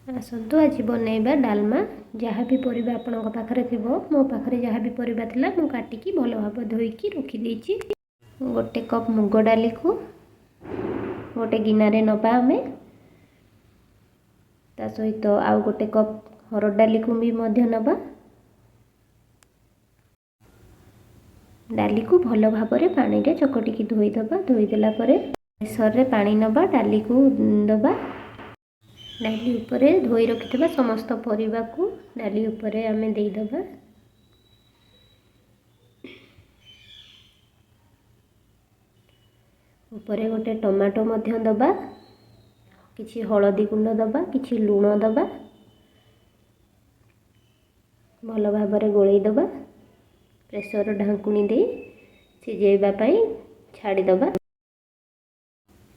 आसतु आज बनैबा डालमा। जहाँ भी परिबा आपणक पाखरे थिबो, मो पाखरे जहाँ भी परिबा थिला मु काटिकी भल भाव धोईकी रखी देइछि। गोटे कप मुग डाली को गोटे गिनारे नबा आमे, ता सहित आउ गोटे कप हरड़ डाली को भी मध्य नबा। डाली को भल भाव रे पानी रे चकटिकी धोई दबा। धोई देला परे प्रेसर रे पानी नबा, डाली को दबा। डाली उपरे धोई रखिथिबा समस्त परिबा को डाली उपरे आमे देई दबा। उपरे गोटे टमाटो मध्य दबा, किछि हळदी गुंड दबा, किछि लूण दबा। भल भाव रे गोळेई दबा। प्रेसर ढांकुणी दे सिझेइबा पई छाड़ी दबा।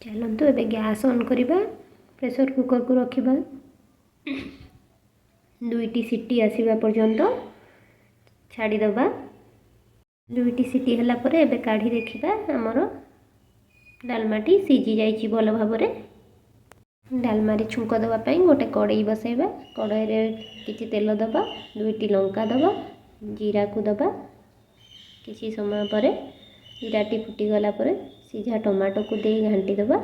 चलंतु एबे गैस ऑन करिबा। प्रेसर कुकर को रखिबा। दुईटी सीटी आसीबा पर्यंत छाड़ी दबा। दुईटी सीटी हला परे एबे काढ़ी देखिबा हमर डालमाटी सिझी जाइछि भल भाव रे। डालमा रे छुंक दबा पई गोटे कड़ाई बसाइबा। कड़ाई रे किछि तेल दबा, दुईटी लंका दबा, जीरा को दबा। किछि समय परे जीराटी फुटी गला परे सीझा टमाटो को दे घांटी दबा।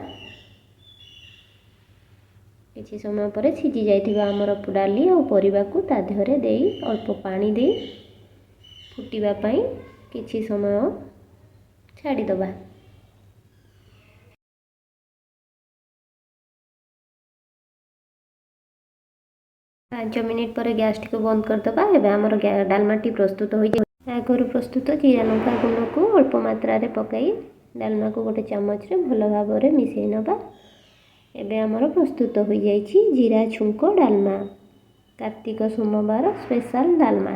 किछि समय परे सिझी जाइथिबा हमर डाली और परिबा को ता देहरे देई अल्प पानी दे फुटीबा पई किछि समय छाड़ी दबा। 5 मिनिट पर गैस टी को बंद कर दबा। एबे हमर डालमाटी प्रस्तुत हो जाय। आगर प्रस्तुत जीरा लंका गुंड को अल्प मात्रा रे पकाई डालमा को गोटे चामच रे भल भाव रे मिसई नबा। एबे हमर प्रस्तुत हो जाइछि जीरा छुंक डालमा, कार्तिक सोमवार स्पेशल डालमा।